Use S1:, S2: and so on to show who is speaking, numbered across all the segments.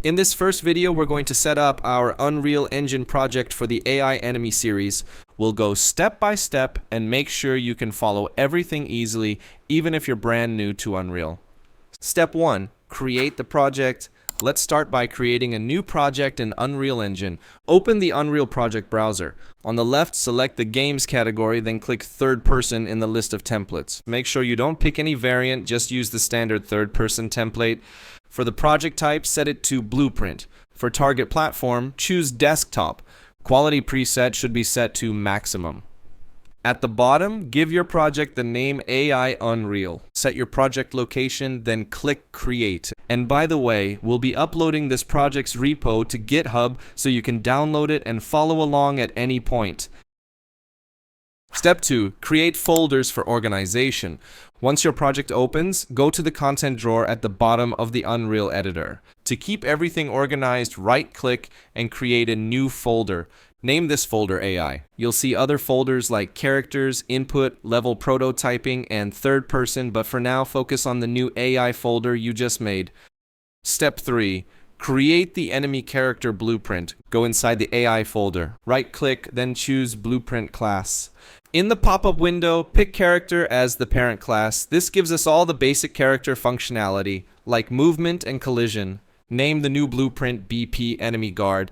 S1: In this first video, we're going to set up our Unreal Engine project for the AI enemy series. We'll go step by step and make sure you can follow everything easily, even if you're brand new to Unreal. Step 1. Create the project. Let's start by creating a new project in Unreal Engine. Open the Unreal Project browser. On the left, select the Games category, then click Third Person in the list of templates. Make sure you don't pick any variant, just use the standard third person template. For the project type, set it to Blueprint. For target platform, choose Desktop. Quality preset should be set to Maximum. At the bottom, give your project the name AI Unreal. Set your project location, then click Create. And by the way, we'll be uploading this project's repo to GitHub so you can download it and follow along at any point. Step 2. Create folders for organization. Once your project opens, go to the content drawer at the bottom of the Unreal editor. To keep everything organized, right-click and create a new folder. Name this folder AI. You'll see other folders like characters, input, level prototyping, and third person, but for now, focus on the new AI folder you just made. Step 3. Create the enemy character blueprint. Go inside the AI folder. Right-click, then choose Blueprint class. In the pop-up window, pick character as the parent class. This gives us all the basic character functionality, like movement and collision. Name the new blueprint BP Enemy Guard.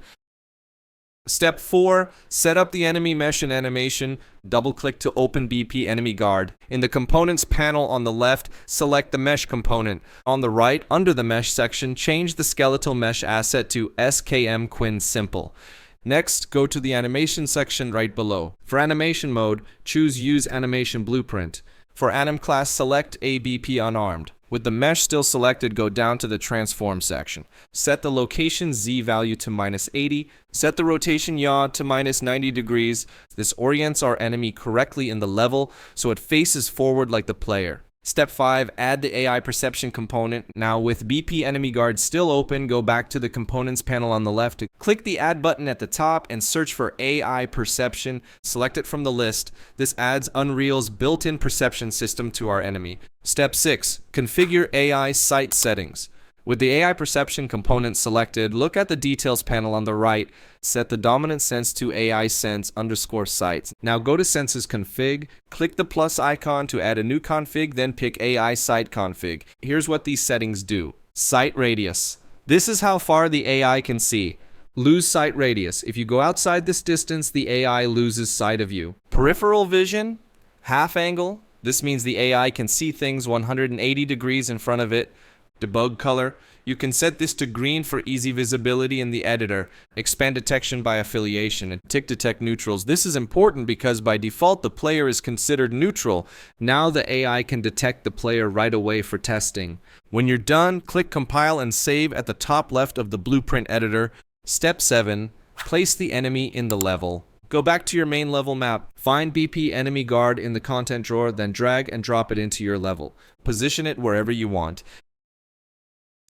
S1: Step 4. Set up the enemy mesh and animation. Double-click to open BP Enemy Guard. In the Components panel on the left, select the Mesh component. On the right, under the Mesh section, change the skeletal mesh asset to SKM Quinn Simple. Next, go to the Animation section right below. For animation mode, choose Use Animation Blueprint. For Anim class, select ABP Unarmed. With the mesh still selected, go down to the Transform section. Set the location Z value to -80. Set the rotation yaw to -90 degrees. This orients our enemy correctly in the level, so it faces forward like the player. Step 5. Add the AI Perception component. Now with BP Enemy Guard still open, go back to the Components panel on the left. Click the Add button at the top and search for AI Perception. Select it from the list. This adds Unreal's built-in perception system to our enemy. Step 6. Configure AI Sight settings. With the AI Perception component selected, look at the Details panel on the right. Set the dominant sense to AI Sense_Sight. Now go to Senses Config, click the plus icon to add a new config, then pick AI Sight Config. Here's what these settings do. Sight Radius. This is how far the AI can see. Lose sight radius. If you go outside this distance, the AI loses sight of you. Peripheral vision. Half angle. This means the AI can see things 180 degrees in front of it. Debug color. You can set this to green for easy visibility in the editor. Expand detection by affiliation and tick detect neutrals. This is important because by default the player is considered neutral. Now the AI can detect the player right away for testing. When you're done, click compile and save at the top left of the blueprint editor. Step 7. Place the enemy in the level. Go back to your main level map. Find BP Enemy Guard in the content drawer, then drag and drop it into your level. Position it wherever you want.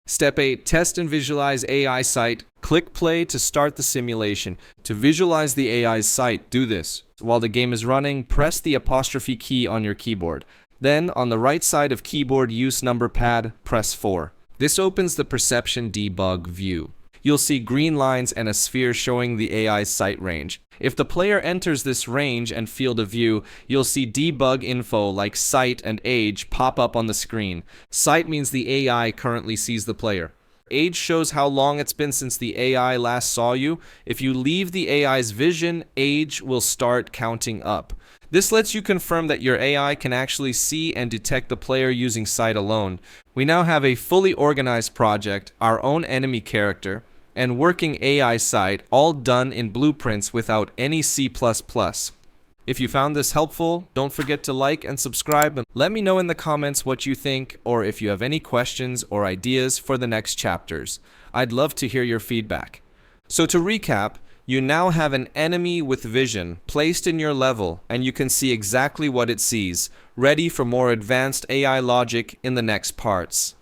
S1: Step 8. Test and visualize AI sight. Click play to start the simulation. To visualize the AI's sight, do this. While the game is running, press the apostrophe key on your keyboard. Then, on the right side of keyboard use number pad, press 4. This opens the Perception Debug view. You'll see green lines and a sphere showing the AI's sight range. If the player enters this range and field of view, you'll see debug info like sight and age pop up on the screen. Sight means the AI currently sees the player. Age shows how long it's been since the AI last saw you. If you leave the AI's vision, age will start counting up. This lets you confirm that your AI can actually see and detect the player using sight alone. We now have a fully organized project, our own enemy character, and working AI sight, all done in blueprints without any C++. If you found this helpful, don't forget to like and subscribe, and let me know in the comments what you think or if you have any questions or ideas for the next chapters. I'd love to hear your feedback. So to recap, you now have an enemy with vision placed in your level, and you can see exactly what it sees, ready for more advanced AI logic in the next parts.